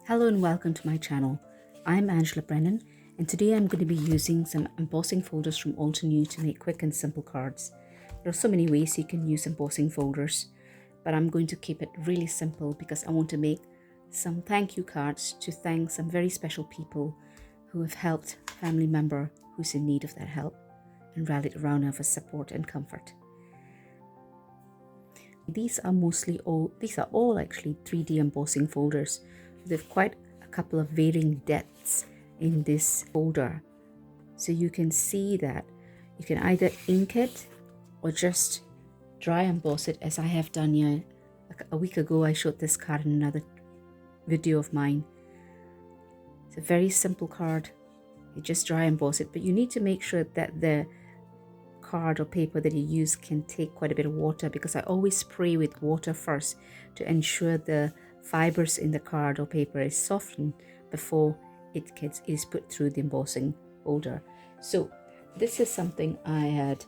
Hello and welcome to my channel. I'm Angela Brennan and today I'm going to be using some embossing folders from Altenew to make quick and simple cards. There are so many ways you can use embossing folders, but I'm going to keep it really simple because I want to make some thank you cards to thank some very special people who have helped a family member who's in need of that help and rallied around her for support and comfort. These are all actually 3D embossing folders. There's quite a couple of varying depths in this folder. So you can see that you can either ink it or just dry emboss it, as I have done here. A week ago I showed this card in another video of mine. It's a very simple card. You just dry emboss it, but you need to make sure that the card or paper that you use can take quite a bit of water, because I always spray with water first to ensure the fibers in the card or paper is softened before it is put through the embossing folder. So this is something I had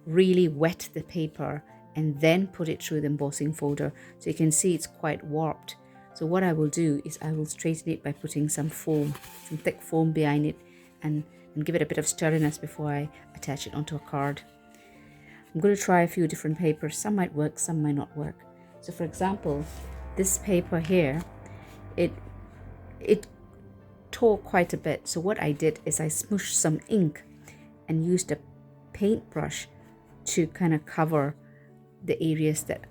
really wet the paper and then put it through the embossing folder, so you can see it's quite warped. So what I will do is I will straighten it by putting some thick foam behind it and give it a bit of sturdiness before I attach it onto a card. I'm going to try a few different papers. Some might work, some might not work. So for example, this paper here, it tore quite a bit. So what I did is I smooshed some ink and used a paintbrush to kind of cover the areas that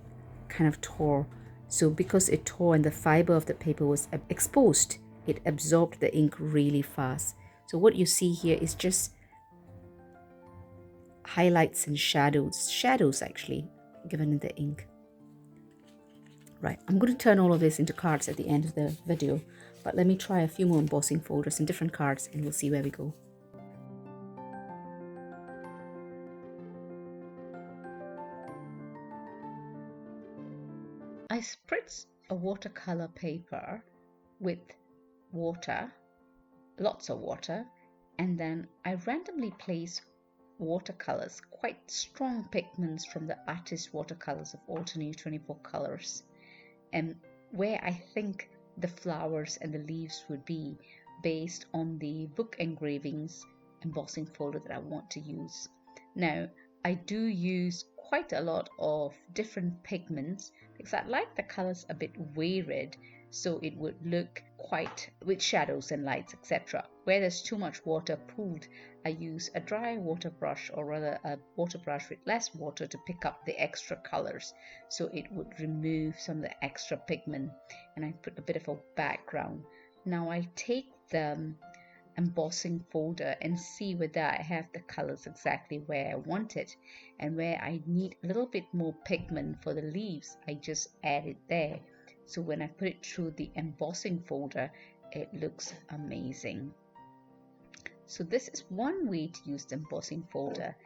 kind of tore. So because it tore and the fiber of the paper was exposed, it absorbed the ink really fast. So what you see here is just highlights and shadows actually given in the ink. Right, I'm going to turn all of this into cards at the end of the video, but let me try a few more embossing folders and different cards and we'll see where we go. I spritz a watercolor paper with water, lots of water, and then I randomly place watercolors, quite strong pigments from the Artist Watercolors of Altenew 24 colors, and where I think the flowers and the leaves would be based on the book Engravings embossing folder that I want to use. Now, I do use quite a lot of different pigments because I like the colors a bit varied, so it would look quite with shadows and lights, etc. Where there's too much water pooled, I use a dry water brush, or rather a water brush with less water, to pick up the extra colors, so it would remove some of the extra pigment, and I put a bit of a background. Now I take the embossing folder and see whether I have the colors exactly where I want it, and where I need a little bit more pigment for the leaves, I just add it there. So when I put it through the embossing folder, it looks amazing. So this is one way to use the embossing folder.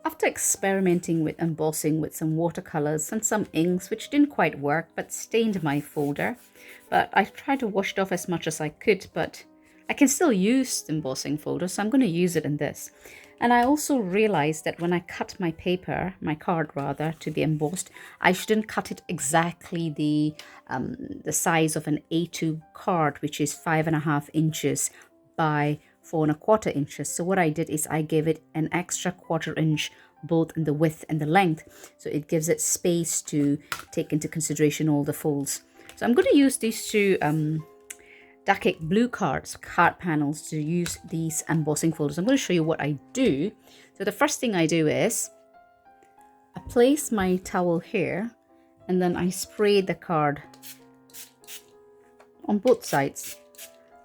After experimenting with embossing with some watercolors and some inks, which didn't quite work but stained my folder, but I tried to wash it off as much as I could, but I can still use the embossing folder, so I'm going to use it in this. And I also realized that when I cut my paper, my card rather, to be embossed, I shouldn't cut it exactly the size of an A2 card, which is 5.5 inches by 4¼ inches. So what I did is I gave it an extra 1/4 inch both in the width and the length. So it gives it space to take into consideration all the folds. So I'm going to use these two Decorative blue card panels to use these embossing folders. I'm going to show you what I do. So the first thing I do is I place my towel here and then I spray the card on both sides.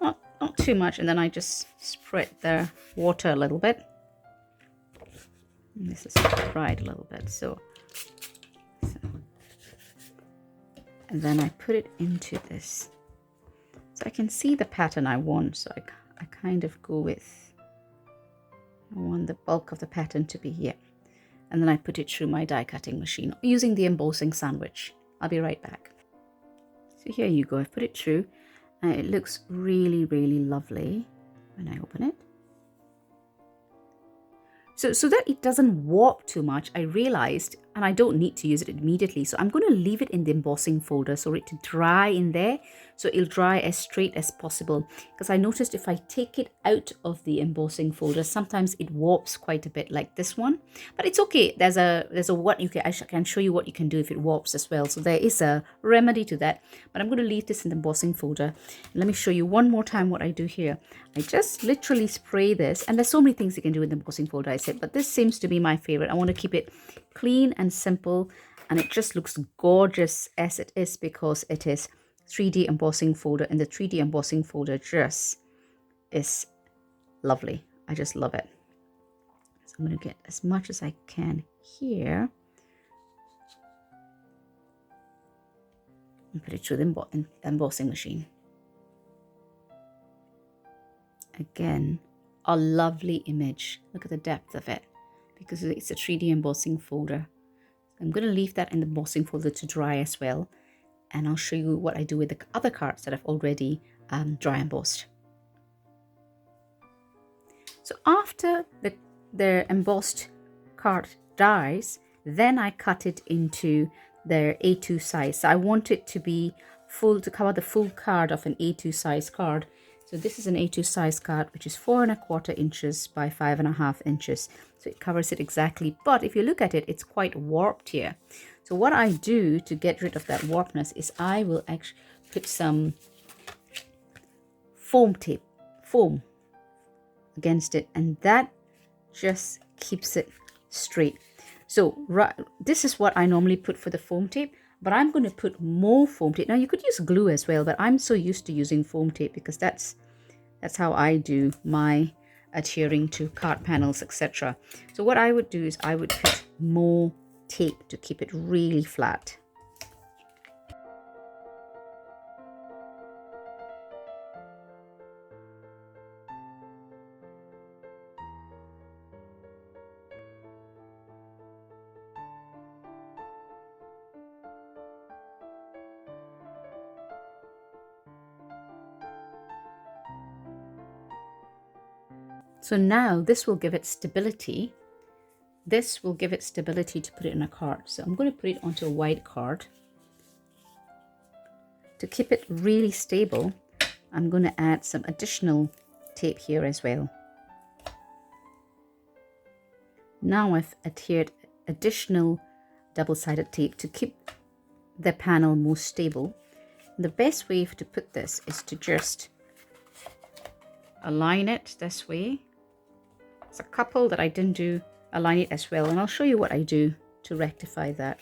Not too much, and then I just spread the water a little bit. And this is dried a little bit, so. And then I put it into this. So I can see the pattern I want, so I kind of go with, I want the bulk of the pattern to be here. And then I put it through my die cutting machine using the embossing sandwich. I'll be right back. So here you go, I've put it through. And it looks really, really lovely when I open it. So that it doesn't warp too much, I realized, and I don't need to use it immediately. So I'm going to leave it in the embossing folder so it to dry in there. So it'll dry as straight as possible. Because I noticed if I take it out of the embossing folder, sometimes it warps quite a bit like this one. But it's okay. There's a what you can, I can show you what you can do if it warps as well. So there is a remedy to that. But I'm going to leave this in the embossing folder. Let me show you one more time what I do here. I just literally spray this. And there's so many things you can do in the embossing folder, I said. But this seems to be my favorite. I want to keep it clean and simple, and it just looks gorgeous as it is because it is 3D embossing folder, and the 3D embossing folder just is lovely. I just love it. So I'm going to get as much as I can here and put it through the embossing machine. Again, a lovely image. Look at the depth of it, because it's a 3D embossing folder. I'm going to leave that in the embossing folder to dry as well. And I'll show you what I do with the other cards that I've already dry embossed. So after the embossed card dries, then I cut it into the A2 size. So I want it to be full, to cover the full card of an A2 size card. So this is an A2 size card, which is 4¼ inches by 5½ inches. So it covers it exactly. But if you look at it, it's quite warped here. So what I do to get rid of that warpness is I will actually put some foam against it. And that just keeps it straight. So this is what I normally put for the foam tape. But I'm going to put more foam tape. Now you could use glue as well, but I'm so used to using foam tape because that's how I do my adhering to card panels, etc. So what I would do is I would put more tape to keep it really flat. So now this will give it stability. This will give it stability to put it in a card. So I'm going to put it onto a white card. To keep it really stable, I'm going to add some additional tape here as well. Now I've adhered additional double-sided tape to keep the panel more stable. And the best way to put this is to just align it this way. There's a couple that I didn't do align it as well, and I'll show you what I do to rectify that.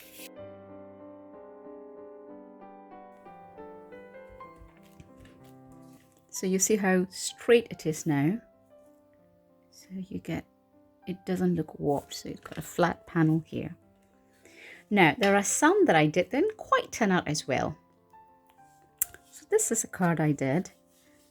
So you see how straight it is now. So you get, it doesn't look warped, so it's got a flat panel here. Now there are some that I did didn't quite turn out as well. So this is a card I did.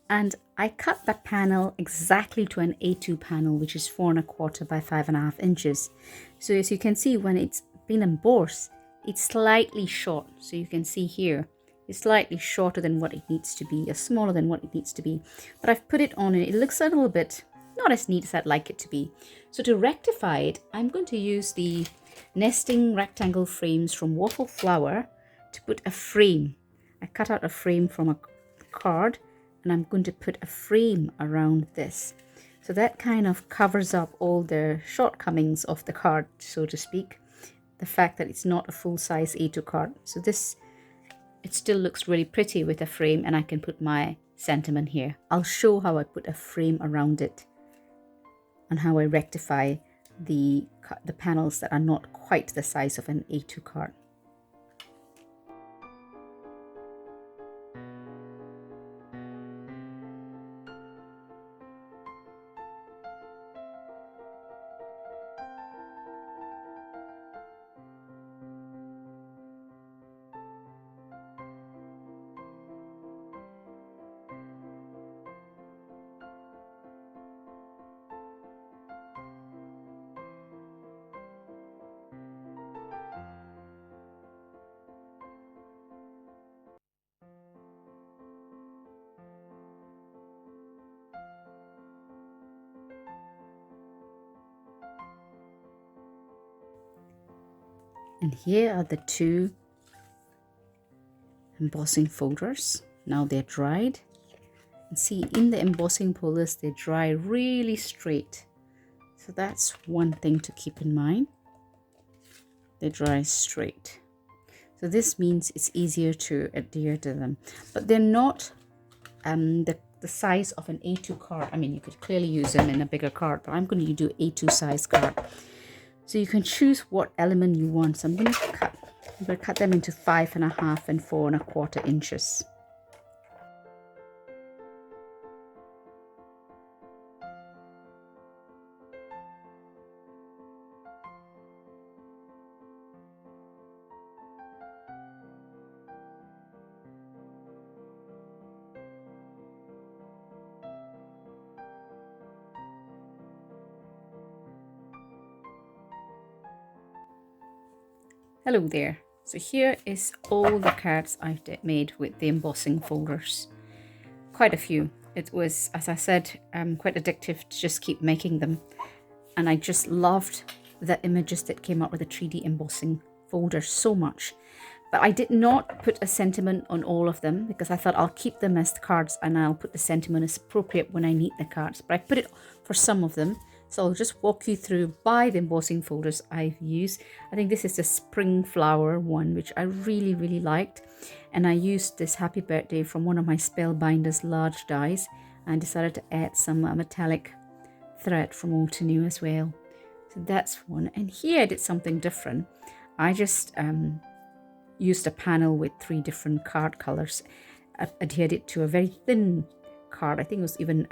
And I cut the panel exactly to an A2 panel, which is 4¼ by 5½ inches. So as you can see, when it's been embossed, it's slightly short. So you can see here, it's slightly shorter than what it needs to be, or smaller than what it needs to be. But I've put it on and it looks a little bit not as neat as I'd like it to be. So to rectify it, I'm going to use the nesting rectangle frames from Waffle Flower to put a frame. I cut out a frame from a card, and I'm going to put a frame around this. So that kind of covers up all the shortcomings of the card, so to speak. The fact that it's not a full-size A2 card. So this, it still looks really pretty with a frame, and I can put my sentiment here. I'll show how I put a frame around it and how I rectify the panels that are not quite the size of an A2 card. And here are the two embossing folders. Now they're dried. And see, in the embossing folders, they dry really straight. So that's one thing to keep in mind. They dry straight. So this means it's easier to adhere to them. But they're not the size of an A2 card. I mean, you could clearly use them in a bigger card, but I'm going to do A2 size card. So you can choose what element you want. So I'm going to cut them into 5.5 and 4.25 inches. Hello there. So here is all the cards I've made with the embossing folders. Quite a few. It was, as I said, quite addictive to just keep making them. And I just loved the images that came out with the 3D embossing folders so much. But I did not put a sentiment on all of them because I thought I'll keep them as the cards and I'll put the sentiment as appropriate when I need the cards. But I put it for some of them. So I'll just walk you through by the embossing folders I've used. I think this is the spring flower one, which I really, really liked. And I used this happy birthday from one of my Spellbinders large dies. And decided to add some metallic thread from Altenew as well. So that's one. And here I did something different. I just used a panel with 3 different card colors. I adhered it to a very thin card. I think it was even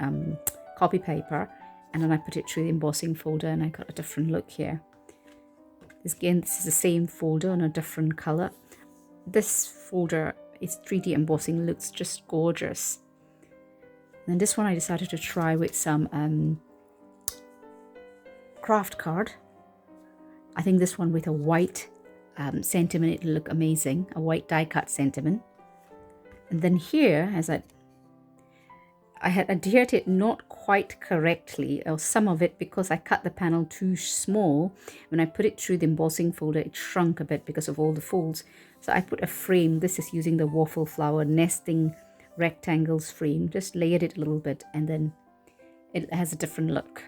copy paper. And then I put it through the embossing folder and I got a different look here. This is the same folder on a different color. This folder, its 3D embossing looks just gorgeous. And this one I decided to try with some craft card. I think this one with a white sentiment, it'll look amazing. A white die cut sentiment. And then here, as I had adhered it not quite correctly, or some of it, because I cut the panel too small. When I put it through the embossing folder, it shrunk a bit because of all the folds. So I put a frame. This is using the waffle flower nesting rectangles frame. Just layered it a little bit and then it has a different look.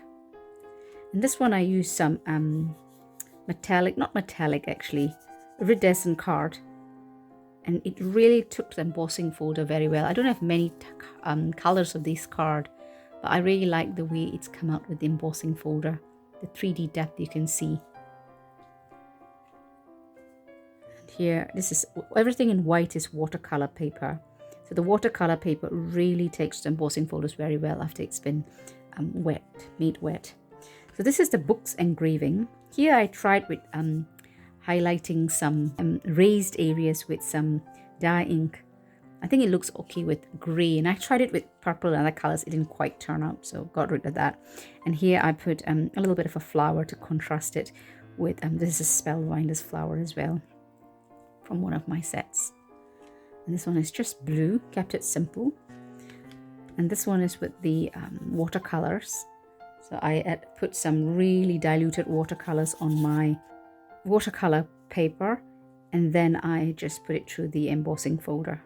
And this one I used some metallic, not metallic actually, iridescent card. And it really took the embossing folder very well. I don't have many colors of this card, but I really like the way it's come out with the embossing folder. The 3D depth you can see. And here, this is everything in white is watercolor paper. So the watercolor paper really takes the embossing folders very well after it's been made wet. So this is the book's engraving. Here I tried with highlighting some raised areas with some dye ink. I think it looks okay with grey, and I tried it with purple and other colors. It didn't quite turn out, so got rid of that. And here I put a little bit of a flower to contrast it with, this is Spellbinder's flower as well from one of my sets. And this one is just blue, kept it simple. And this one is with the watercolors. So I put some really diluted watercolors on my watercolor paper, and then I just put it through the embossing folder.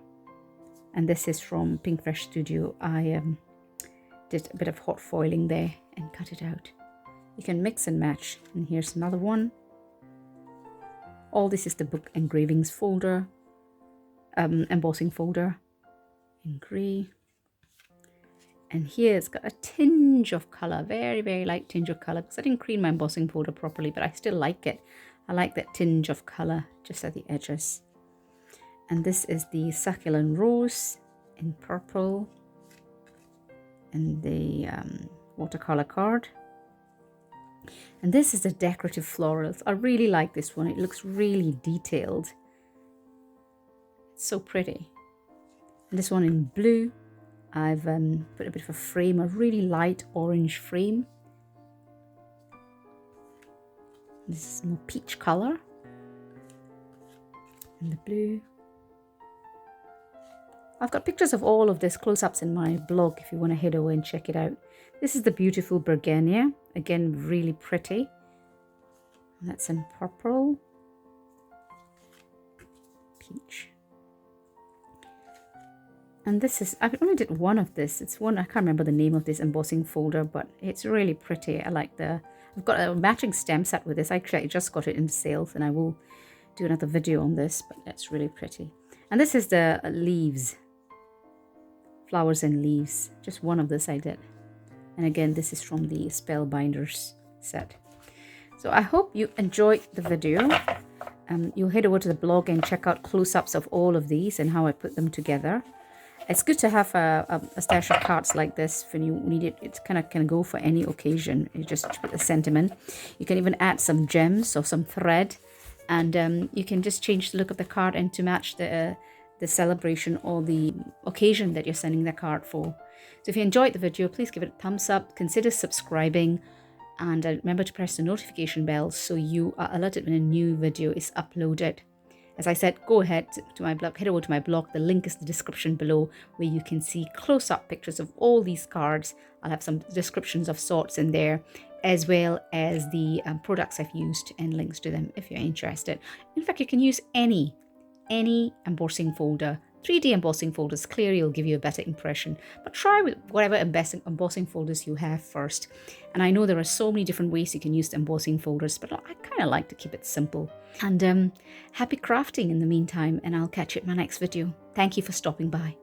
And this is from Pink Fresh Studio. I did a bit of hot foiling there and cut it out. You can mix and match. And here's another one. All this is the book Engravings folder, embossing folder in grey. And here it's got a tinge of colour, very, very light tinge of colour, because I didn't clean my embossing folder properly, but I still like it. I like that tinge of colour just at the edges. And this is the Succulent Rose in purple and the watercolour card. And this is the Decorative Florals. I really like this one. It looks really detailed. It's so pretty. And this one in blue. I've put a bit of a frame, a really light orange frame. This is more peach colour. And the blue. I've got pictures of all of this close-ups in my blog if you want to head over and check it out. This is the beautiful Bergenia. Again, really pretty. And that's in purple. Peach. And this is, I only did one of this. It's one, I can't remember the name of this embossing folder, but it's really pretty. I like I've got a matching stamp set with this. Actually, I just got it in sales and I will do another video on this, but that's really pretty. And this is the leaves. Flowers and leaves. Just one of this I did. And again, this is from the Spellbinders set. So I hope you enjoyed the video. You'll head over to the blog and check out close-ups of all of these and how I put them together. It's good to have a stash of cards like this when you need it. It kind of can go for any occasion. You just put the sentiment. You can even add some gems or some thread, and you can just change the look of the card and to match the celebration or the occasion that you're sending the card for. So if you enjoyed the video, please give it a thumbs up. Consider subscribing, and remember to press the notification bell so you are alerted when a new video is uploaded. As I said, go ahead to my blog, head over to my blog. The link is in the description below, where you can see close-up pictures of all these cards. I'll have some descriptions of sorts in there, as well as the products I've used and links to them if you're interested. In fact, you can use any embossing folder. 3D embossing folders clearly will give you a better impression, but try with whatever embossing folders you have first. And I know there are so many different ways you can use the embossing folders, but I kind of like to keep it simple. And happy crafting in the meantime, and I'll catch you in my next video. Thank you for stopping by.